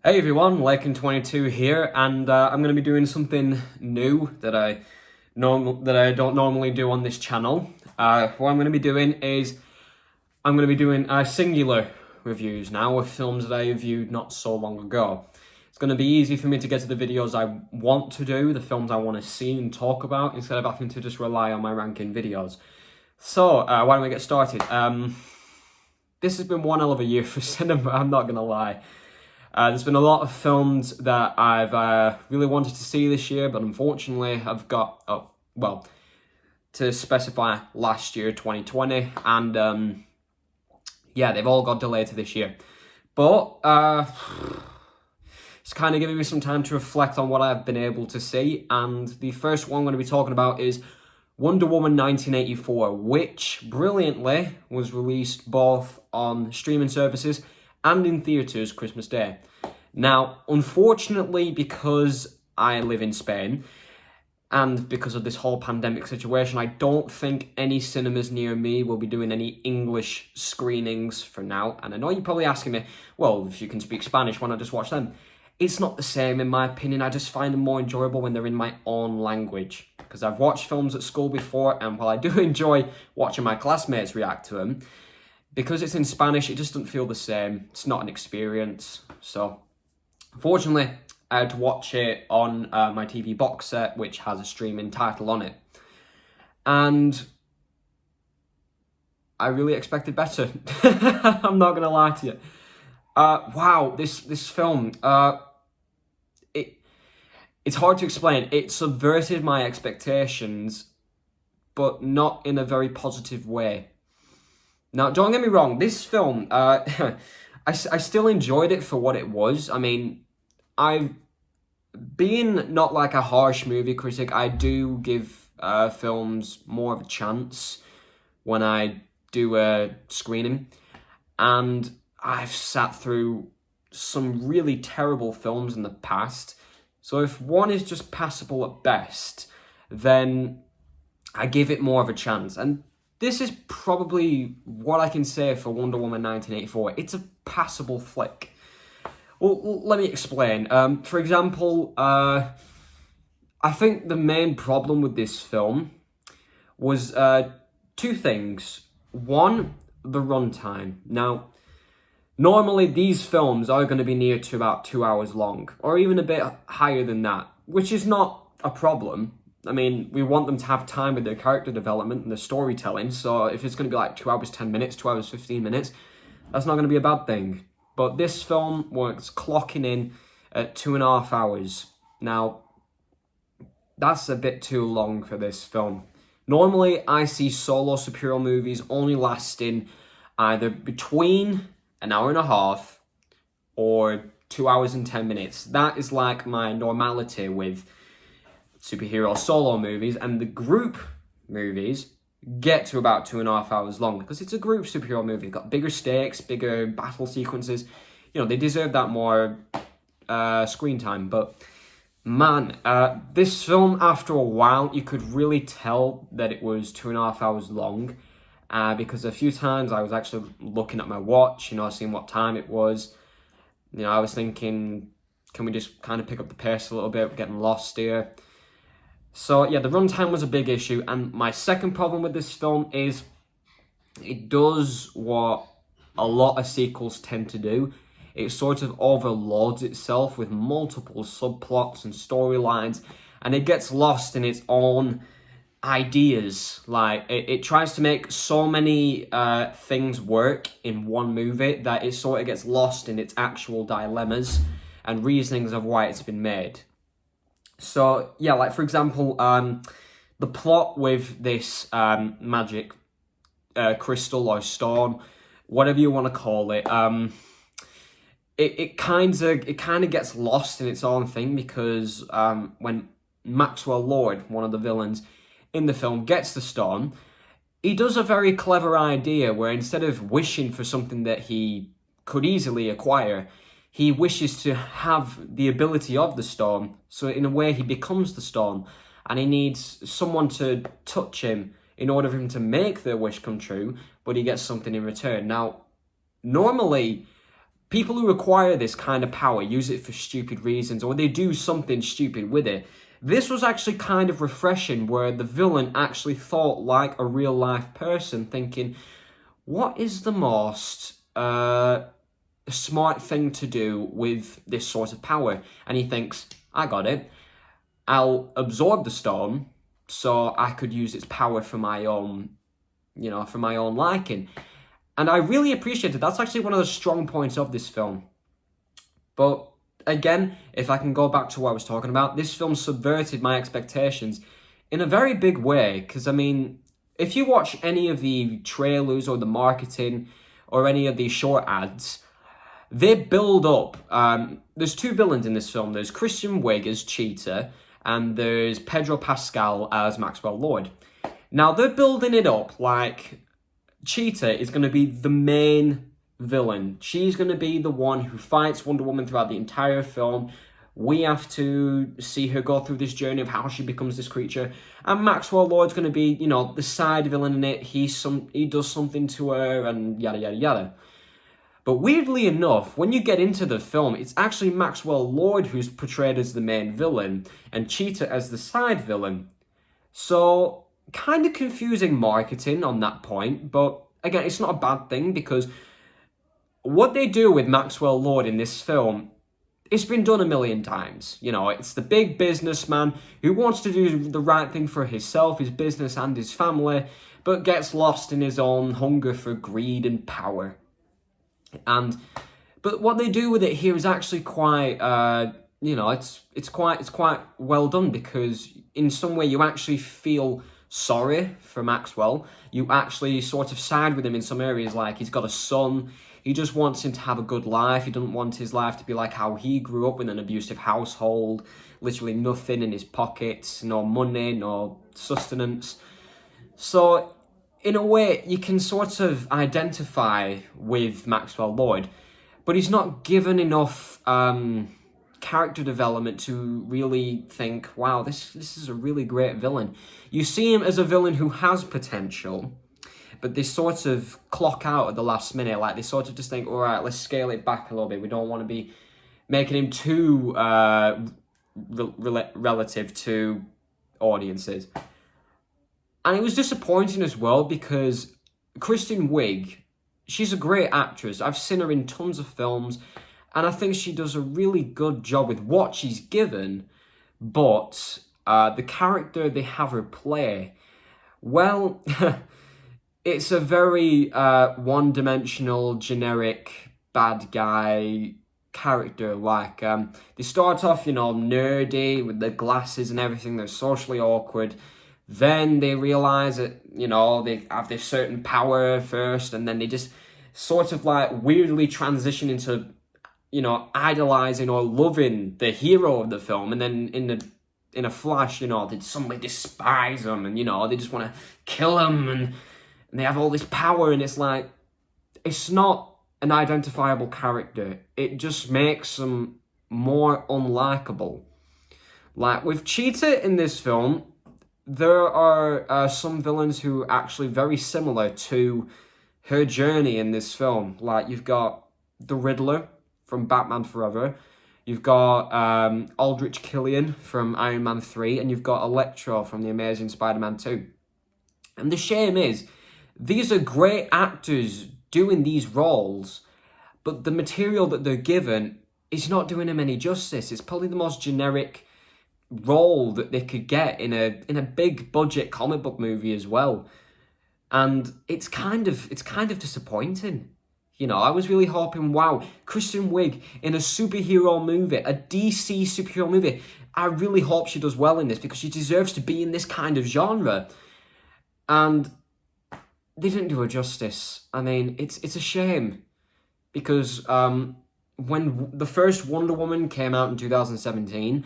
Hey everyone, Lakin22 here, and I'm going to be doing something new that I don't normally do on this channel. What I'm going to be doing is I'm going to be doing singular reviews now of films that I reviewed not so long ago. It's going to be easy for me to get to the videos I want to do, the films I want to see and talk about, instead of having to just rely on my ranking videos. So, why don't we get started? This has been one hell of a year for cinema, I'm not going to lie. There's been a lot of films that I've really wanted to see this year, but unfortunately I've got, to specify last year, 2020, and yeah, they've all got delayed to this year. But it's kind of giving me some time to reflect on what I've been able to see, and the first one I'm going to be talking about is Wonder Woman 1984, which brilliantly was released both on streaming services and in theatres Christmas Day. Now, unfortunately, because I live in Spain, and because of this whole pandemic situation, I don't think any cinemas near me will be doing any English screenings for now. And I know you're probably asking me, well, if you can speak Spanish, why not just watch them? It's not the same, in my opinion. I just find them more enjoyable when they're in my own language. Because I've watched films at school before, and while I do enjoy watching my classmates react to them, because it's in Spanish, it just doesn't feel the same. It's not an experience. So, fortunately, I had to watch it on my TV box set, which has a streaming title on it. And I really expected better. I'm not going to lie to you. Wow, this film, it's hard to explain. It subverted my expectations, but not in a very positive way. Now, don't get me wrong, this film, I still enjoyed it for what it was. I mean, being not like a harsh movie critic, I do give films more of a chance when I do a screening. And I've sat through some really terrible films in the past. So if one is just passable at best, then I give it more of a chance. And this is probably what I can say for Wonder Woman 1984. It's a passable flick. Well, let me explain. For example, I think the main problem with this film was two things. One, the runtime. Now, normally these films are going to be near to about 2 hours long, or even a bit higher than that, which is not a problem. I mean, we want them to have time with their character development and their storytelling, so if it's going to be like 2 hours 10 minutes, 2 hours 15 minutes, that's not going to be a bad thing. But this film was clocking in at 2.5 hours. Now, that's a bit too long for this film. Normally, I see solo superhero movies only lasting either between an hour and a half or 2 hours and 10 minutes. That is like my normality with superhero solo movies, and the group movies get to about 2.5 hours long because it's a group superhero movie. It's got bigger stakes, bigger battle sequences. You know, they deserve that more screen time. But man, this film, after a while, you could really tell that it was 2.5 hours long. Because a few times I was actually looking at my watch, seeing what time it was. I was thinking, can we just kind of pick up the pace a little bit? We're getting lost here. So yeah, the runtime was a big issue, and my second problem with this film is it does what a lot of sequels tend to do. It sort of overloads itself with multiple subplots and storylines, and it gets lost in its own ideas. Like, it tries to make so many things work in one movie that it sort of gets lost in its actual dilemmas and reasonings of why it's been made. So, yeah, like, for example, the plot with this magic crystal or stone, whatever you want to call it, it kind of gets lost in its own thing because when Maxwell Lord, one of the villains in the film, gets the stone, he does a very clever idea where instead of wishing for something that he could easily acquire, he wishes to have the ability of the stone, so in a way he becomes the stone, and he needs someone to touch him in order for him to make their wish come true, but he gets something in return. Now, normally, people who acquire this kind of power use it for stupid reasons, or they do something stupid with it. This was actually kind of refreshing, where the villain actually thought like a real life person, thinking, what is the most smart thing to do with this sort of power? And he thinks, I got it. I'll absorb the stone so I could use its power for my own, for my own liking. And I really appreciate it. That's actually one of the strong points of this film. But again, if I can go back to what I was talking about, this film subverted my expectations in a very big way. Because, I mean, if you watch any of the trailers or the marketing or any of these short ads, they build up. There's two villains in this film. There's Kristen Wiig as Cheetah, and there's Pedro Pascal as Maxwell Lord. Now, they're building it up like Cheetah is going to be the main villain. She's going to be the one who fights Wonder Woman throughout the entire film. We have to see her go through this journey of how she becomes this creature. And Maxwell Lord's going to be, the side villain in it. He does something to her and yada, yada, yada. But weirdly enough, when you get into the film, it's actually Maxwell Lord who's portrayed as the main villain and Cheetah as the side villain. So, kind of confusing marketing on that point, but again, it's not a bad thing, because what they do with Maxwell Lord in this film, it's been done a million times. It's the big businessman who wants to do the right thing for himself, his business, and his family, but gets lost in his own hunger for greed and power. But what they do with it here is actually quite, it's quite well done, because in some way you actually feel sorry for Maxwell. You actually sort of side with him in some areas, like he's got a son. He just wants him to have a good life. He doesn't want his life to be like how he grew up in an abusive household, literally nothing in his pockets, no money, no sustenance. So, in a way, you can sort of identify with Maxwell Lord, but he's not given enough character development to really think, wow, this is a really great villain. You see him as a villain who has potential, but they sort of clock out at the last minute. Like, they sort of just think, all right, let's scale it back a little bit. We don't want to be making him too relative to audiences. And it was disappointing as well, because Kristen Wiig, she's a great actress. I've seen her in tons of films, and I think she does a really good job with what she's given. But the character they have her play, well, it's a very one-dimensional, generic, bad guy character. Like, they start off, nerdy with the glasses and everything. They're socially awkward. Then they realise that, they have this certain power first, and then they just sort of like weirdly transition into, idolising or loving the hero of the film. And then in a flash, they suddenly despise him, and, they just want to kill him, and they have all this power, and it's like, it's not an identifiable character. It just makes them more unlikable. Like, with Cheetah in this film, there are some villains who are actually very similar to her journey in this film. Like, you've got the Riddler from Batman Forever, you've got Aldrich Killian from Iron Man 3, and you've got Electro from The Amazing Spider-Man 2. And the shame is, these are great actors doing these roles, but the material that they're given is not doing them any justice. It's probably the most generic role that they could get in a big budget comic book movie as well, and it's kind of disappointing. I was really hoping, wow, Kristen Wiig in a superhero movie, a DC superhero movie. I really hope she does well in this, because she deserves to be in this kind of genre, and they didn't do her justice. I mean, it's a shame, because when the first Wonder Woman came out in 2017.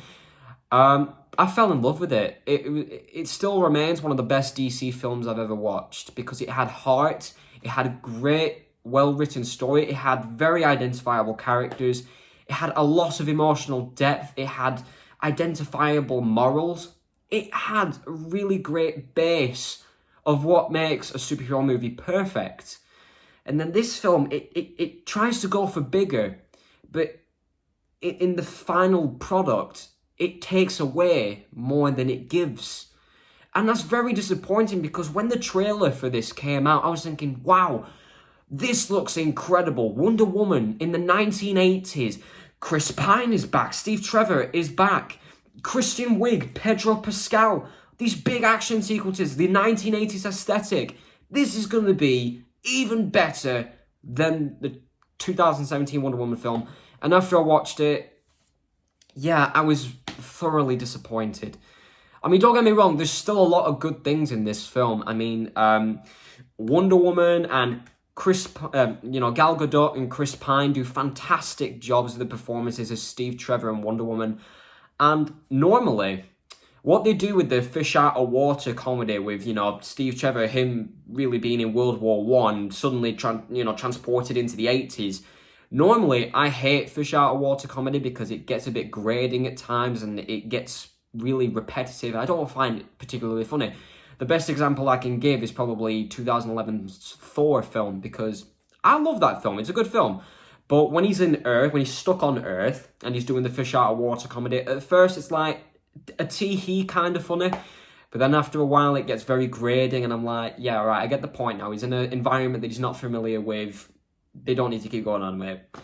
I fell in love with it. It still remains one of the best DC films I've ever watched, because it had heart, it had a great, well-written story, it had very identifiable characters, it had a lot of emotional depth, it had identifiable morals, it had a really great base of what makes a superhero movie perfect. And then this film, it tries to go for bigger, but in the final product, it takes away more than it gives. And that's very disappointing, because when the trailer for this came out, I was thinking, wow, this looks incredible. Wonder Woman in the 1980s. Chris Pine is back. Steve Trevor is back. Kristen Wiig, Pedro Pascal. These big action sequences, the 1980s aesthetic. This is going to be even better than the 2017 Wonder Woman film. And after I watched it, yeah, I was thoroughly disappointed. I mean, don't get me wrong, there's still a lot of good things in this film. I mean, Wonder Woman and Gal Gadot and Chris Pine do fantastic jobs of the performances as Steve Trevor and Wonder Woman. And normally, what they do with the fish out of water comedy with, Steve Trevor, him really being in World War One, suddenly transported into the 80s. Normally, I hate fish out of water comedy because it gets a bit grating at times and it gets really repetitive. I don't find it particularly funny. The best example I can give is probably 2011's Thor film, because I love that film. It's a good film. But when he's in Earth, when he's stuck on Earth and he's doing the fish out of water comedy, at first it's like a tee-hee kind of funny. But then after a while it gets very grating and I'm like, yeah, all right, I get the point now. He's in an environment that he's not familiar with. They don't need to keep going on with it.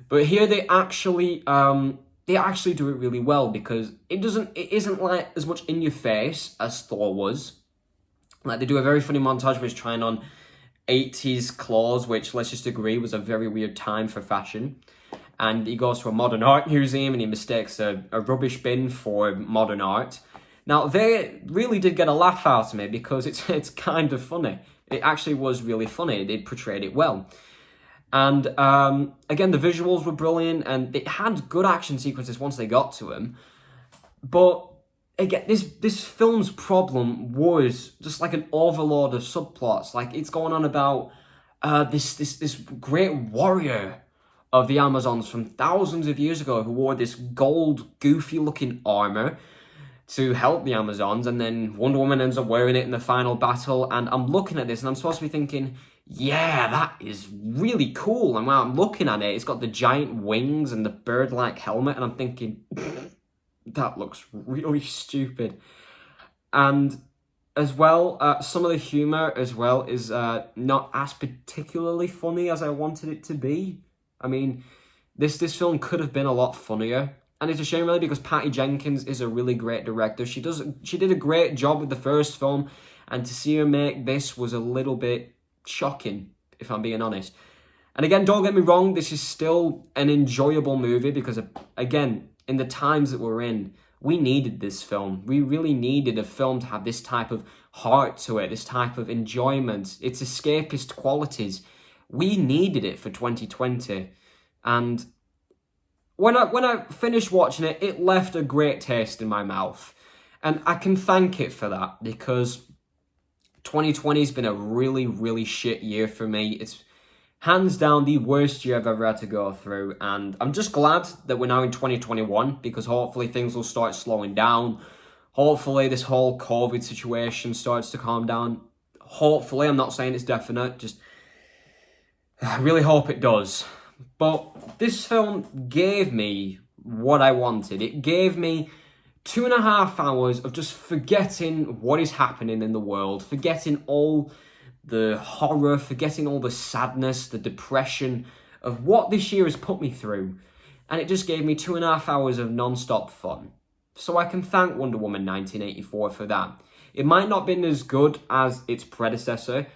But here they actually do it really well, because it isn't like as much in your face as Thor was. Like, they do a very funny montage where he's trying on 80s clothes, which, let's just agree, was a very weird time for fashion. And he goes to a modern art museum and he mistakes a rubbish bin for modern art. Now, they really did get a laugh out of me, because it's kind of funny. It actually was really funny. They portrayed it well. And again, the visuals were brilliant, and it had good action sequences once they got to them. But again, this film's problem was just like an overload of subplots. Like, it's going on about this great warrior of the Amazons from thousands of years ago who wore this gold, goofy-looking armor to help the Amazons, and then Wonder Woman ends up wearing it in the final battle. And I'm looking at this, and I'm supposed to be thinking, yeah, that is really cool. And when I'm looking at it, it's got the giant wings and the bird-like helmet, and I'm thinking, that looks really stupid. And as well, some of the humor as well is not as particularly funny as I wanted it to be. I mean, this film could have been a lot funnier. And it's a shame, really, because Patty Jenkins is a really great director. She did a great job with the first film, and to see her make this was a little bit shocking, if I'm being honest. And again, don't get me wrong, this is still an enjoyable movie, because, again, in the times that we're in, we needed this film. We really needed a film to have this type of heart to it, this type of enjoyment, its escapist qualities. We needed it for 2020. And when I finished watching it, it left a great taste in my mouth. And I can thank it for that, because 2020 has been a really, really shit year for me. It's hands down the worst year I've ever had to go through. And I'm just glad that we're now in 2021, because hopefully things will start slowing down. Hopefully this whole COVID situation starts to calm down. Hopefully, I'm not saying it's definite, just I really hope it does. But this film gave me what I wanted. It gave me 2.5 hours of just forgetting what is happening in the world, forgetting all the horror, forgetting all the sadness, the depression of what this year has put me through. And it just gave me 2.5 hours of non-stop fun. So I can thank Wonder Woman 1984 for that. It might not have been as good as its predecessor,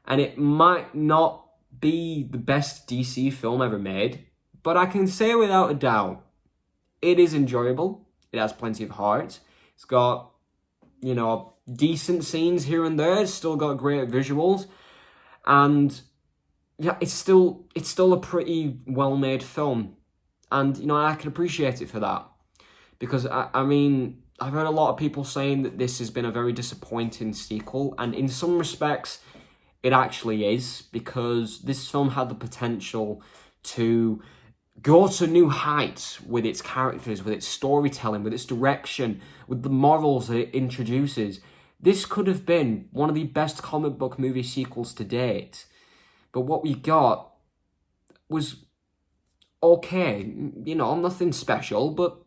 and it might not be the best DC film ever made, but I can say without a doubt, it is enjoyable. It has plenty of heart. It's got, decent scenes here and there. It's still got great visuals, and yeah, it's still a pretty well-made film, and I can appreciate it for that, because I mean, I've heard a lot of people saying that this has been a very disappointing sequel, and in some respects, it actually is, because this film had the potential to go to new heights with its characters, with its storytelling, with its direction, with the morals that it introduces. This could have been one of the best comic book movie sequels to date. but what we got was okay. You know, nothing special, but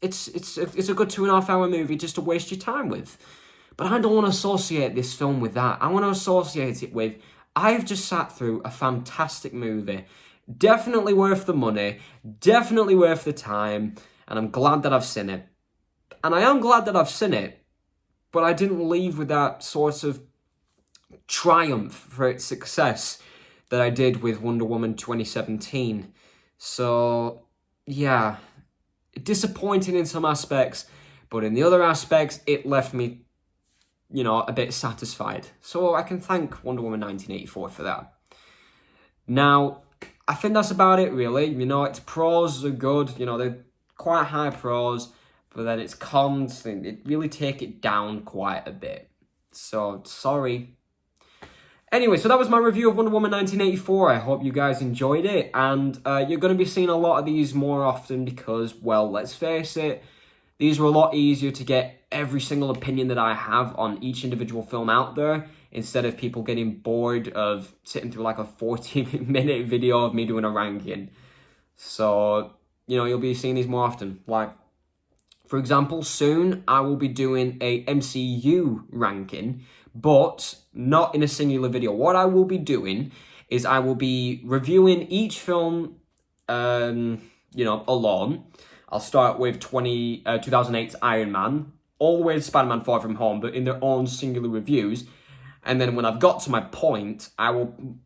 it's a good 2.5 hour movie just to waste your time with. But I don't want to associate this film with that. I want to associate it with, I've just sat through a fantastic movie. Definitely worth the money, definitely worth the time, and I'm glad that I've seen it. And I am glad that I've seen it, but I didn't leave with that sort of triumph for its success that I did with Wonder Woman 2017. So, yeah, disappointing in some aspects, but in the other aspects, it left me, you know, a bit satisfied. So I can thank Wonder Woman 1984 for that. Now, I think that's about it, really. You know, its pros are good. You know, they're quite high pros, but then its cons, it really take it down quite a bit. So, sorry. Anyway, so that was my review of Wonder Woman 1984. I hope you guys enjoyed it. And you're going to be seeing a lot of these more often because, well, let's face it, these are a lot easier to get every single opinion that I have on each individual film out there, instead of people getting bored of sitting through like a 40-minute video of me doing a ranking. So, you know, you'll be seeing these more often. Like, for example, soon I will be doing a MCU ranking, but not in a singular video. What I will be doing is I will be reviewing each film, you know, alone. I'll start with 2008's Iron Man, all the way to Spider-Man Far From Home, but in their own singular reviews. And then when I've got to my point, I will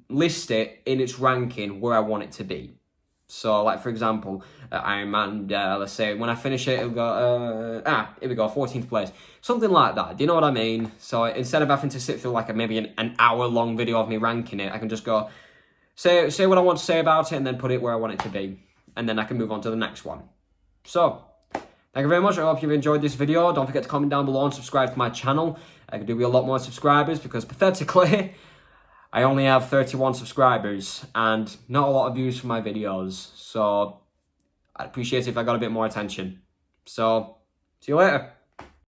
list it in its ranking where I want it to be. So, like, for example, Iron Man, let's say, when I finish it, it'll go, here we go, 14th place. Something like that, do you know what I mean? So, instead of having to sit through, like, maybe an hour-long video of me ranking it, I can just go, say what I want to say about it, and then put it where I want it to be. And then I can move on to the next one. So, thank you very much. I hope you've enjoyed this video. Don't forget to comment down below and subscribe to my channel. I could do with a lot more subscribers because, pathetically, I only have 31 subscribers and not a lot of views for my videos. So, I'd appreciate it if I got a bit more attention. So, see you later.